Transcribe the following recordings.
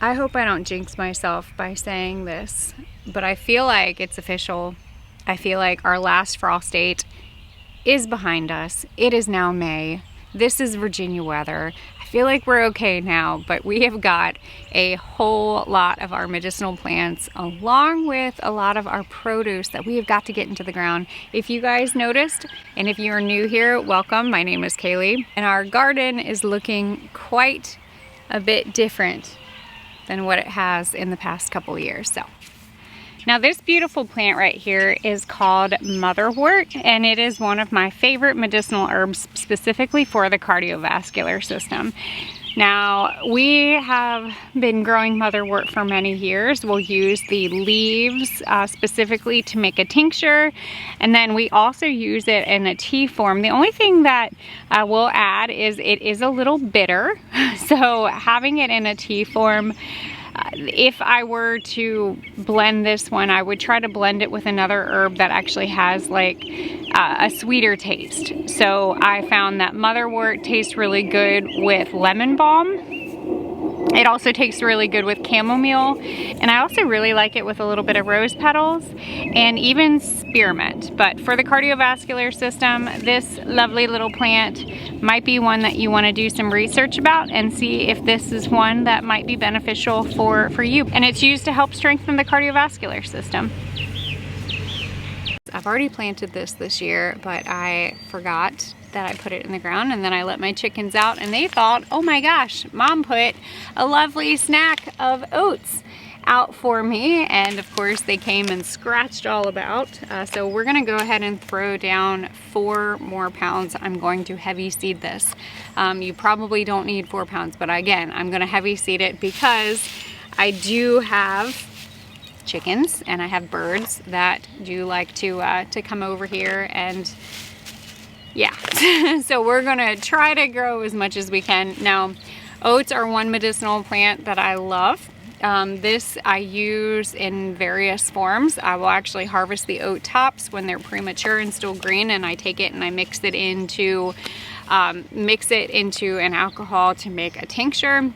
I hope I don't jinx myself by saying this, but I feel like it's official. I feel like our last frost date is behind us. It is now May. This is Virginia weather. I feel like we're okay now, but we have got a whole lot of our medicinal plants along with a lot of our produce that we have got to get into the ground. If you guys noticed, and if you are new here, welcome. My name is Kaylee, and our garden is looking quite a bit different than what it has in the past couple years. So now this beautiful plant right here is called Motherwort, and it is one of my favorite medicinal herbs specifically for the cardiovascular system. Now we have been growing Motherwort for many years. We'll use the leaves specifically to make a tincture, and then we also use it in a tea form. The only thing that we'll add is it is a little bitter, so having it in a tea form, if I were to blend this one, I would try to blend it with another herb that actually has like a sweeter taste. So I found that Motherwort tastes really good with lemon balm. It also tastes really good with chamomile, and I also really like it with a little bit of rose petals and even spearmint. But for the cardiovascular system, this lovely little plant might be one that you want to do some research about and see if this is one that might be beneficial for you. And it's used to help strengthen the cardiovascular system. I've already planted this year, but I forgot that I put it in the ground, and then I let my chickens out and they thought, oh my gosh, mom put a lovely snack of oats out for me, and of course they came and scratched all about. So we're gonna go ahead and throw down 4 more pounds. I'm going to heavy seed this. You probably don't need 4 pounds, but again, I'm gonna heavy seed it because I do have chickens and I have birds that do like to come over here, and yeah. So we're gonna try to grow as much as we can. Now, oats are one medicinal plant that I love. This I use in various forms. I will actually harvest the oat tops when they're premature and still green, and I take it and I mix it into an alcohol to make a tincture.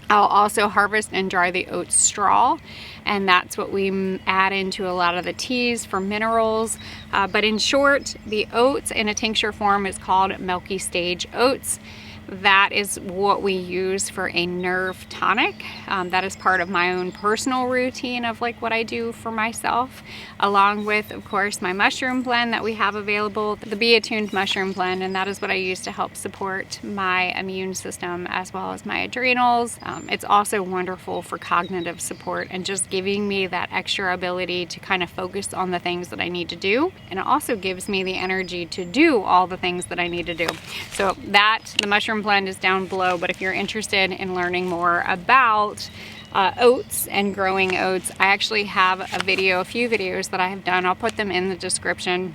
I'll also harvest and dry the oat straw, and that's what we add into a lot of the teas for minerals. But in short, the oats in a tincture form is called milky stage oats. That is what we use for a nerve tonic. That is part of my own personal routine of like what I do for myself, along with, of course, my mushroom blend that we have available, the Be Attuned mushroom blend, and that is what I use to help support my immune system as well as my adrenals. It's also wonderful for cognitive support and just giving me that extra ability to kind of focus on the things that I need to do, and it also gives me the energy to do all the things that I need to do. So the mushroom blend is down below, but if you're interested in learning more about oats and growing oats, I actually have a few videos that I have done. I'll put them in the description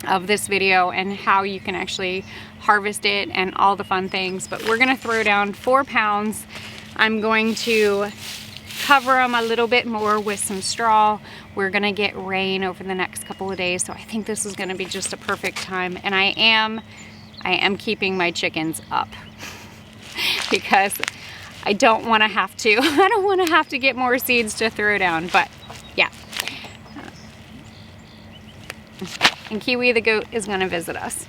of this video, and how you can actually harvest it and all the fun things. But we're gonna throw down 4 pounds. I'm going to cover them a little bit more with some straw. We're gonna get rain over the next couple of days, so I think this is gonna be just a perfect time. And I am keeping my chickens up because I don't want to have to get more seeds to throw down. But yeah, and Kiwi the goat is going to visit us.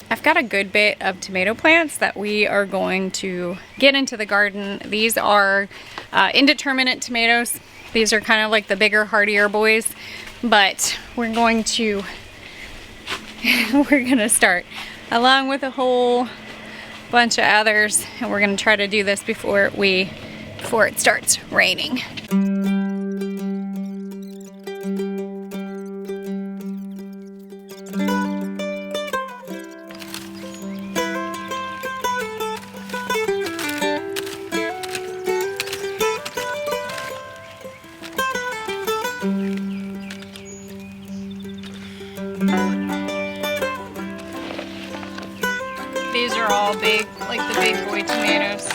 I've got a good bit of tomato plants that we are going to get into the garden. These are indeterminate tomatoes. These are kind of like the bigger, hardier boys, but we're going to start along with a whole bunch of others, and we're going to try to do this before it starts raining. These are all big, like the big boy tomatoes.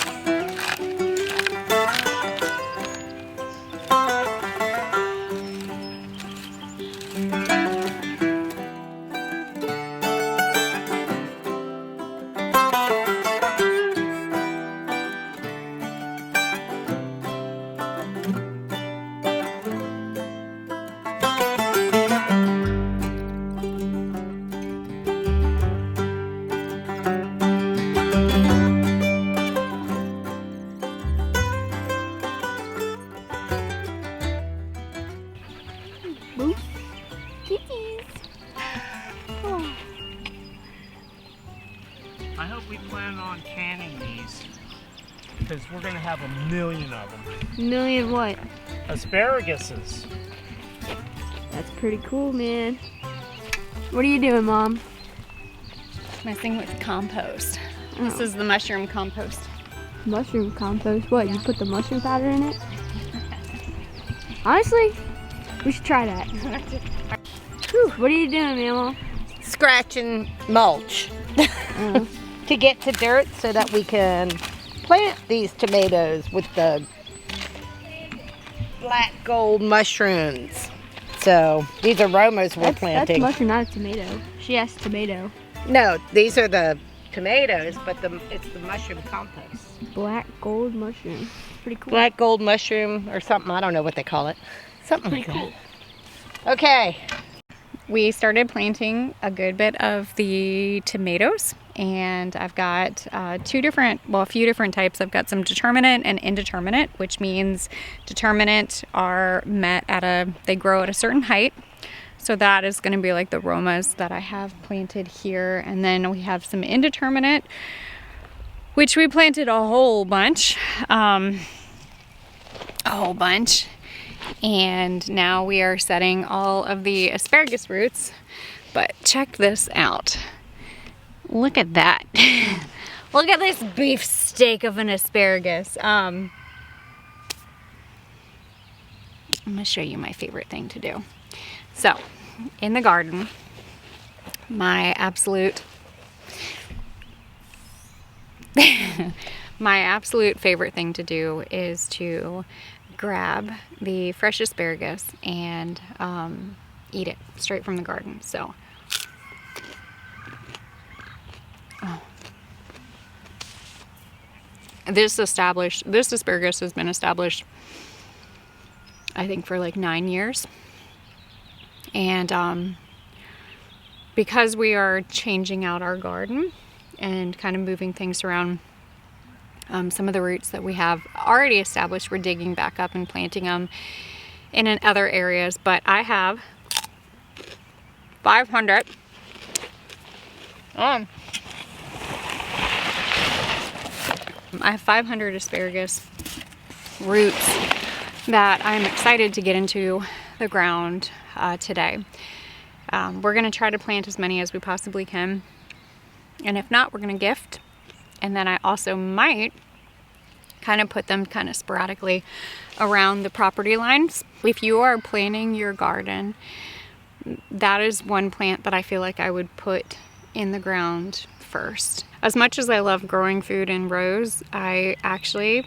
we plan on canning these because we're gonna have 1,000,000 of them. 1,000,000 what? Asparaguses. That's pretty cool, man. What are you doing, Mom? Messing with compost. This is the mushroom compost. Mushroom compost? What, you put the mushroom powder in it? Honestly, we should try that. Whew, what are you doing, Mama? Scratching mulch to get to dirt so that we can plant these tomatoes with the black gold mushrooms. So these are Roma's we're planting. That's mushroom, not a tomato. She asked tomato. No, these are the tomatoes, but it's the mushroom compost. Black gold mushroom. Pretty cool. Black gold mushroom or something. I don't know what they call it. Something like that. Okay. We started planting a good bit of the tomatoes, and I've got a few different types. I've got some determinate and indeterminate, which means determinate are they grow at a certain height. So that is going to be like the Romas that I have planted here. And then we have some indeterminate, which we planted a whole bunch. And now we are setting all of the asparagus roots. But check this out. Look at that. Look at this beefsteak of an asparagus. I'm going to show you my favorite thing to do. So, in the garden, my absolute favorite thing to do is to grab the fresh asparagus and eat it straight from the garden. So, this asparagus has been established, I think, for like 9 years. And because we are changing out our garden and kind of moving things around, some of the roots that we have already established, we're digging back up and planting them in other areas. But I have 500 asparagus roots that I'm excited to get into the ground today. We're going to try to plant as many as we possibly can, and if not, we're going to gift. And then I also might kind of put them kind of sporadically around the property lines. If you are planting your garden, that is one plant that I feel like I would put in the ground first. As much as I love growing food in rows, I actually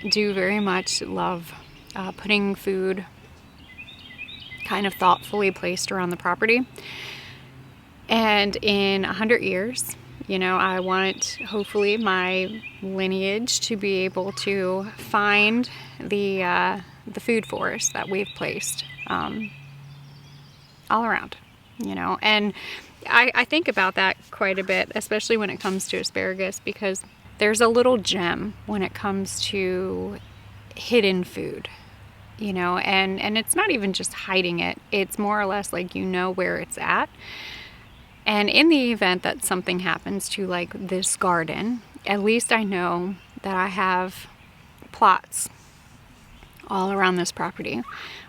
do very much love putting food kind of thoughtfully placed around the property. And in 100 years, I want, hopefully, my lineage to be able to find the food forest that we've placed all around, And I think about that quite a bit, especially when it comes to asparagus, because there's a little gem when it comes to hidden food, and it's not even just hiding it. It's more or less like where it's at. And in the event that something happens to like this garden, at least I know that I have plots all around this property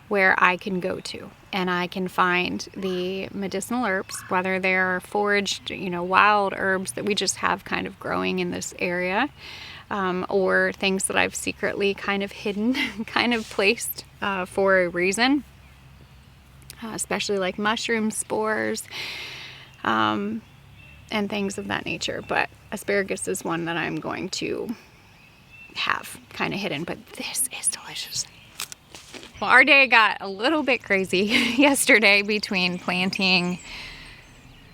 where I can go to and I can find the medicinal herbs, whether they're foraged, wild herbs that we just have kind of growing in this area, or things that I've secretly kind of hidden, kind of placed for a reason, especially like mushroom spores, and things of that nature. But asparagus is one that I'm going to have kind of hidden, but this is delicious. Well, our day got a little bit crazy yesterday between planting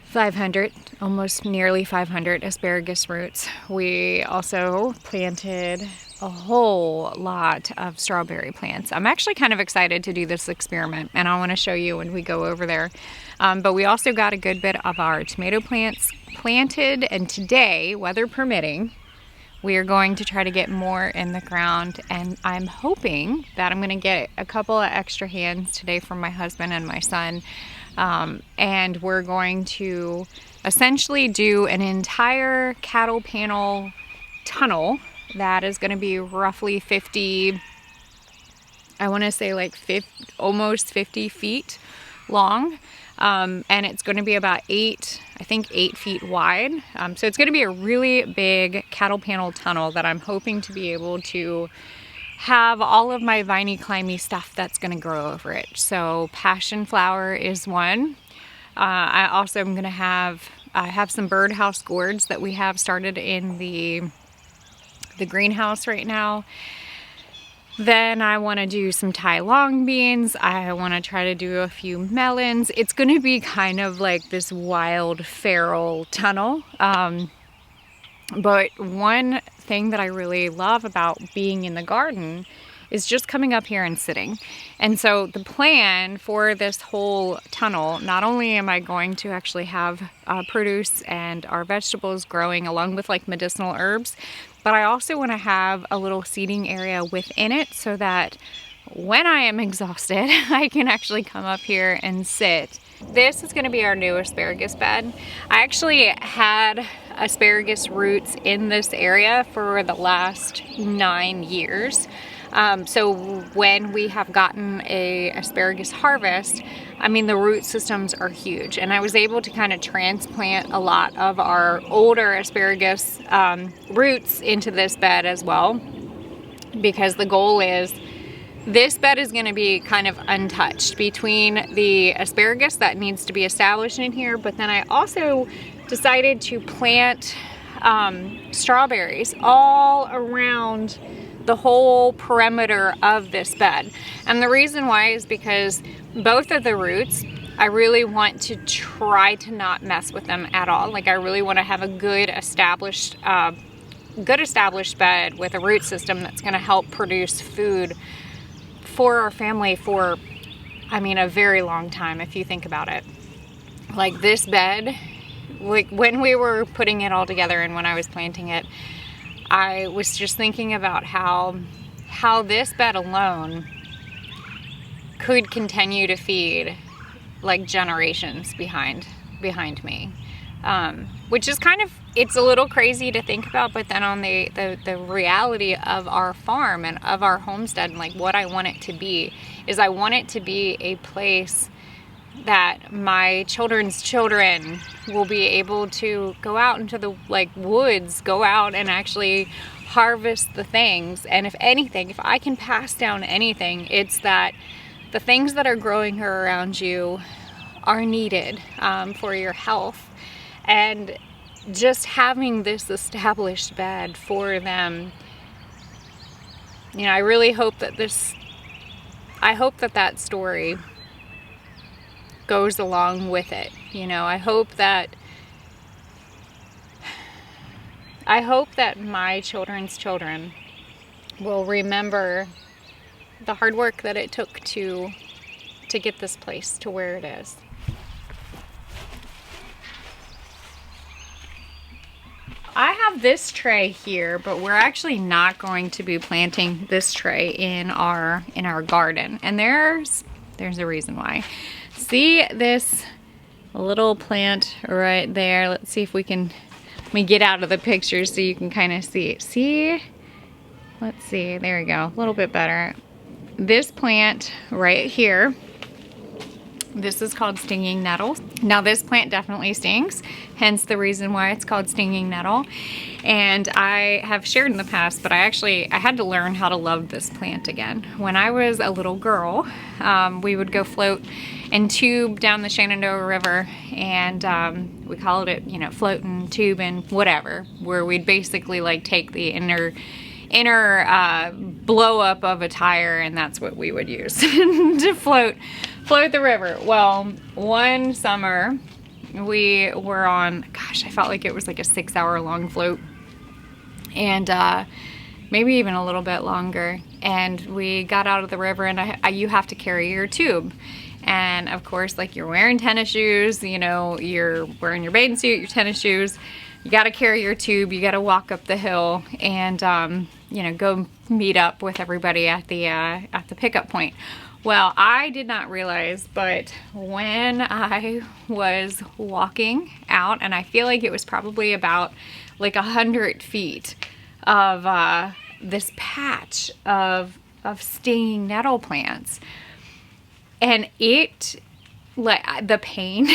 500, almost nearly 500 asparagus roots. We also planted a whole lot of strawberry plants. I'm actually kind of excited to do this experiment, and I want to show you when we go over there. But we also got a good bit of our tomato plants planted, and today, weather permitting, we are going to try to get more in the ground, and I'm hoping that I'm going to get a couple of extra hands today from my husband and my son And we're going to essentially do an entire cattle panel tunnel that is going to be roughly 50, I want to say like 50, almost 50 feet long. And it's going to be about 8 feet wide. So it's going to be a really big cattle panel tunnel that I'm hoping to be able to have all of my viney climby stuff that's going to grow over it. So passion flower is one. I also am going to have, I have some birdhouse gourds that we have started in the greenhouse right now. Then I want to do some Thai long beans. I want to try to do a few melons. It's going to be kind of like this wild feral tunnel. But one thing that I really love about being in the garden is just coming up here and sitting. And so the plan for this whole tunnel, not only am I going to actually have produce and our vegetables growing along with like medicinal herbs, but I also want to have a little seating area within it so that when I am exhausted, I can actually come up here and sit. This is going to be our new asparagus bed. I actually had asparagus roots in this area for the last 9 years. So when we have gotten a asparagus harvest, I mean, the root systems are huge, and I was able to kind of transplant a lot of our older asparagus roots into this bed as well, because the goal is this bed is going to be kind of untouched between the asparagus that needs to be established in here, but then I also decided to plant strawberries all around the whole perimeter of this bed. And the reason why is because both of the roots, I really want to try to not mess with them at all. Like I really want to have a good established bed with a root system that's going to help produce food for our family for, I mean, a very long time if you think about it. Like this bed, like when we were putting it all together and when I was planting it, I was just thinking about how this bed alone could continue to feed like generations behind me, which is kind of, it's a little crazy to think about, but then on the reality of our farm and of our homestead and like what I want it to be is I want it to be a place that my children's children will be able to go out into the like woods, go out and actually harvest the things. And if anything, if I can pass down anything, it's that the things that are growing here around you are needed for your health. And just having this established bed for them, you know, I really hope that that story goes along with it. You know, I hope that my children's children will remember the hard work that it took to get this place to where it is. I have this tray here, but we're actually not going to be planting this tray in our garden. And there's a reason why. See this little plant right there? Let's see if we can, let me get out of the picture so you can kind of see it. See? Let's see, there we go, a little bit better. This plant right here, this is called stinging nettle. Now this plant definitely stings, hence the reason why it's called stinging nettle. And I have shared in the past, but I had to learn how to love this plant again. When I was a little girl, we would go float and tube down the Shenandoah River, and we called it, you know, floating, tubing, whatever, where we'd basically like take the inner blow up of a tire, and that's what we would use to float the river. Well, one summer we were on, gosh, I felt like it was like a 6-hour long float, and maybe even a little bit longer, and we got out of the river, and you have to carry your tube. And of course, like, you're wearing tennis shoes, you know, you're wearing your bathing suit, your tennis shoes, you got to carry your tube, you got to walk up the hill and, you know, go meet up with everybody at the pickup point. Well, I did not realize, but when I was walking out, and I feel like it was probably about like 100 feet of this patch of stinging nettle plants, and it, like, the pain.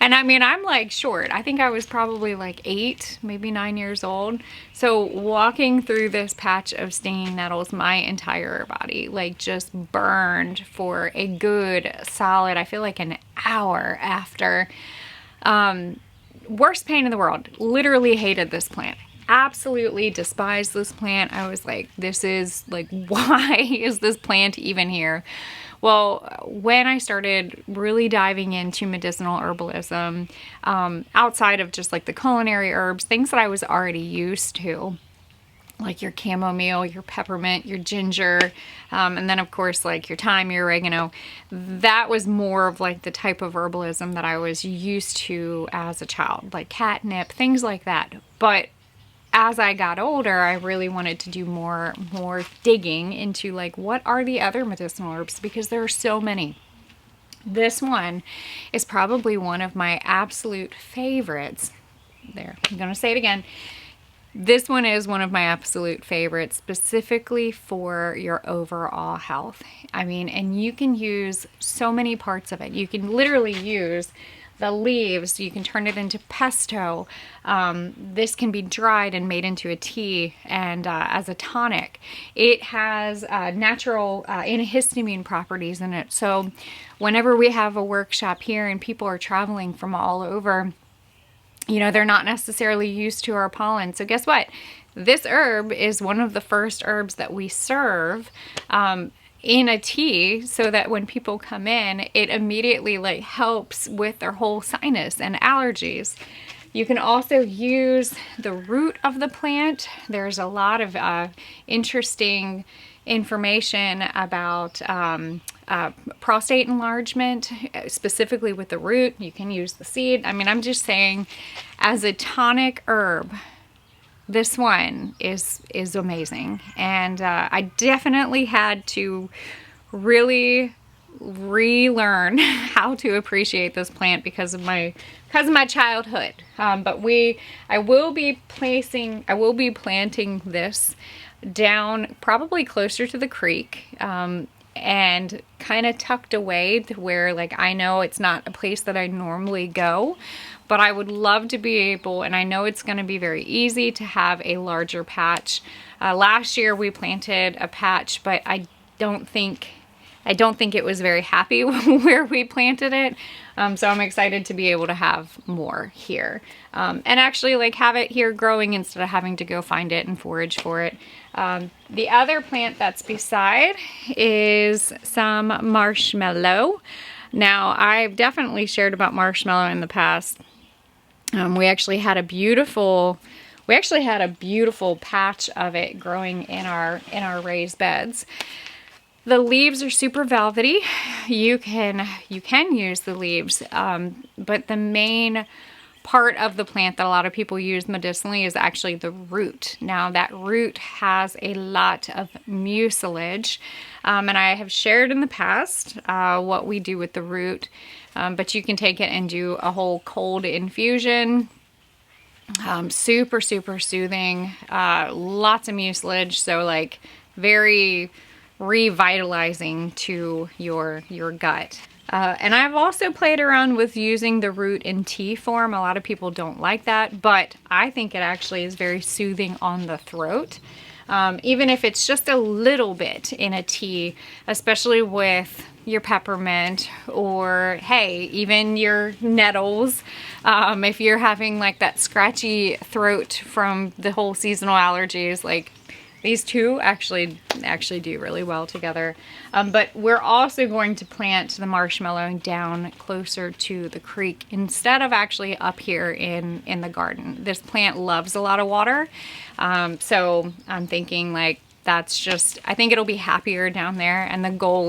And I mean, I'm like short. I think I was probably like 8, maybe 9 years old. So walking through this patch of stinging nettles, my entire body like just burned for a good solid, I feel like an hour after. Worst pain in the world. Literally hated this plant. Absolutely despised this plant. I was like, this is like, why is this plant even here? Well, when I started really diving into medicinal herbalism, outside of just like the culinary herbs, things that I was already used to, like your chamomile, your peppermint, your ginger, and then of course like your thyme, your oregano, that was more of like the type of herbalism that I was used to as a child, like catnip, things like that. But as I got older, I really wanted to do more digging into like, what are the other medicinal herbs? Because there are so many. This one is probably one of my absolute favorites. There, I'm gonna say it again. This one is one of my absolute favorites, specifically for your overall health. I mean, and you can use so many parts of it. You can literally use the leaves, you can turn it into pesto. This can be dried and made into a tea and as a tonic. It has natural antihistamine properties in it. So whenever we have a workshop here and people are traveling from all over, you know, they're not necessarily used to our pollen. So guess what? This herb is one of the first herbs that we serve in a tea, so that when people come in, it immediately like helps with their whole sinus and allergies. You can also use the root of the plant. There's a lot of interesting information about prostate enlargement, specifically with the root. You can use the seed. I mean, I'm just saying, as a tonic herb, this one is amazing. And I definitely had to really relearn how to appreciate this plant because of my childhood. But I will be planting this down probably closer to the creek, and kind of tucked away to where, like, I know it's not a place that I normally go, but I would love to be able, and I know it's going to be very easy to have a larger patch. Last year we planted a patch, but I don't think it was very happy where we planted it. So I'm excited to be able to have more here. And actually like have it here growing instead of having to go find it and forage for it. The other plant that's beside is some marshmallow. Now, I've definitely shared about marshmallow in the past. We actually had a beautiful patch of it growing in our raised beds. The leaves are super velvety. You can use the leaves, but the main part of the plant that a lot of people use medicinally is actually the root. Now, that root has a lot of mucilage, and I have shared in the past what we do with the root, but you can take it and do a whole cold infusion. Super soothing, lots of mucilage, so like very revitalizing to your gut. And I've also played around with using the root in tea form. A lot of people don't like that, but I think it actually is very soothing on the throat. Even if it's just a little bit in a tea, especially with your peppermint or, hey, even your nettles. If you're having like that scratchy throat from the whole seasonal allergies, like these two actually do really well together. But we're also going to plant the marshmallow down closer to the creek instead of actually up here in the garden. This plant loves a lot of water. So I'm thinking like I think it'll be happier down there. And the goal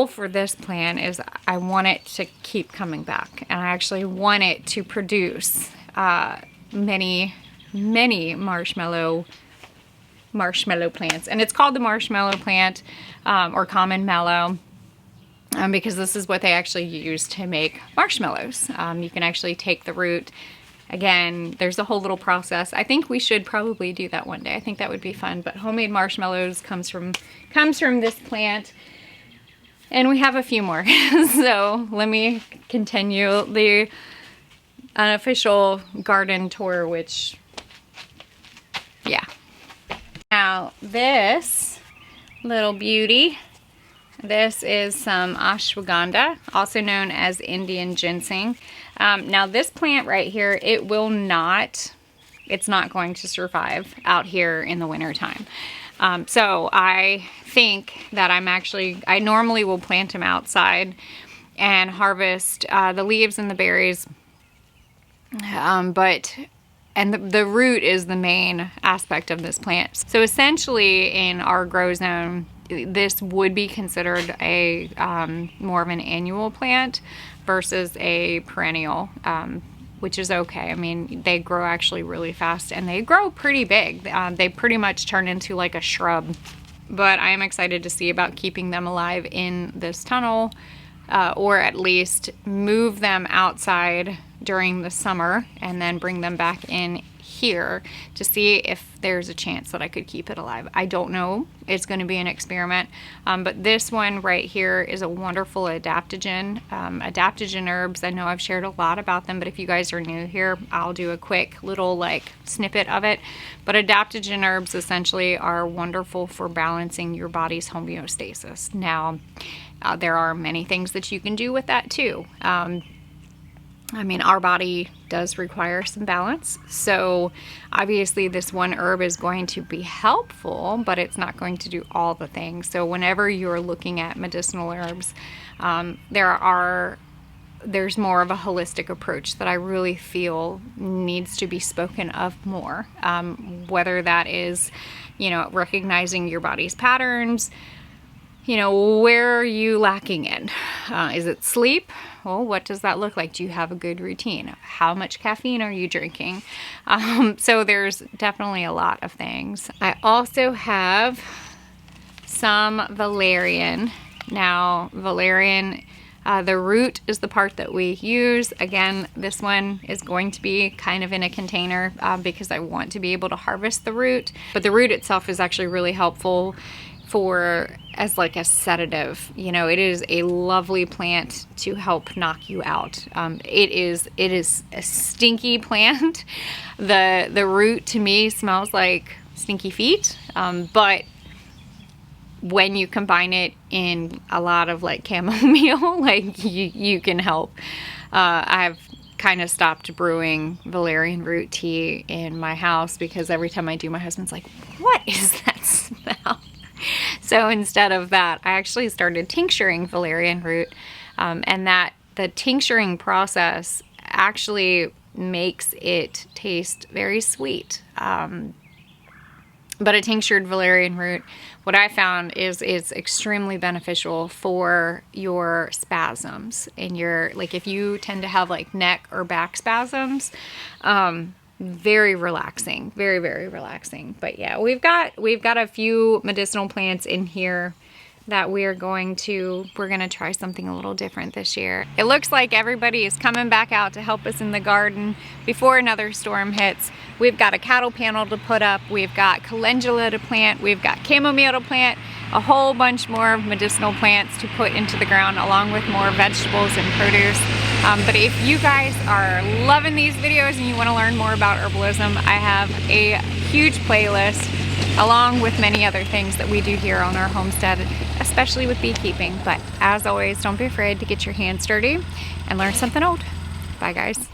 for this plant is I want it to keep coming back. And I actually want it to produce many marshmallow marshmallow plants. And it's called the marshmallow plant, or common mallow, because this is what they actually use to make marshmallows. You can actually take the root. Again, there's a whole little process. I think we should probably do that one day. I think that would be fun. But homemade marshmallows comes from this plant. And we have a few more. So let me continue the unofficial garden tour, which, yeah. Now this little beauty, this is some ashwagandha, also known as Indian ginseng. Now this plant right here, it's not going to survive out here in the winter time. So I think that I normally will plant them outside and harvest the leaves and the berries. And the root is the main aspect of this plant. So essentially in our grow zone, this would be considered a more of an annual plant versus a perennial, which is okay. I mean, they grow actually really fast and they grow pretty big. They pretty much turn into like a shrub. But I am excited to see about keeping them alive in this tunnel, or at least move them outside during the summer and then bring them back in here to see if there's a chance that I could keep it alive. I don't know. It's going to be an experiment. But this one right here is a wonderful adaptogen. Adaptogen herbs, I know I've shared a lot about them, but if you guys are new here, I'll do a quick little like snippet of it. But adaptogen herbs essentially are wonderful for balancing your body's homeostasis. Now, there are many things that you can do with that too. I mean, our body does require some balance. So obviously this one herb is going to be helpful, but it's not going to do all the things. So whenever you're looking at medicinal herbs, there's more of a holistic approach that I really feel needs to be spoken of more. Whether that is, recognizing your body's patterns, where are you lacking in? Is it sleep? Well, what does that look like? Do you have a good routine? How much caffeine are you drinking? So there's definitely a lot of things. I also have some valerian. Now, valerian, the root is the part that we use. Again, this one is going to be kind of in a container because I want to be able to harvest the root. But the root itself is actually really helpful as like a sedative. It is a lovely plant to help knock you out. It is a stinky plant. The root to me smells like stinky feet, but when you combine it in a lot of like chamomile, like you can help. I've kind of stopped brewing valerian root tea in my house because every time I do, my husband's like, "What is that smell?" So instead of that, I actually started tincturing valerian root, and that the tincturing process actually makes it taste very sweet. But a tinctured valerian root, what I found is it's extremely beneficial for your spasms and if you tend to have like neck or back spasms. Very relaxing, very, very relaxing. But yeah, we've got a few medicinal plants in here that we're going to try something a little different this year. It looks like everybody is coming back out to help us in the garden before another storm hits. We've got a cattle panel to put up, we've got calendula to plant, we've got chamomile to plant, a whole bunch more medicinal plants to put into the ground, along with more vegetables and produce. But if you guys are loving these videos and you want to learn more about herbalism, I have a huge playlist along with many other things that we do here on our homestead, especially with beekeeping. But as always, don't be afraid to get your hands dirty and learn something old. Bye guys.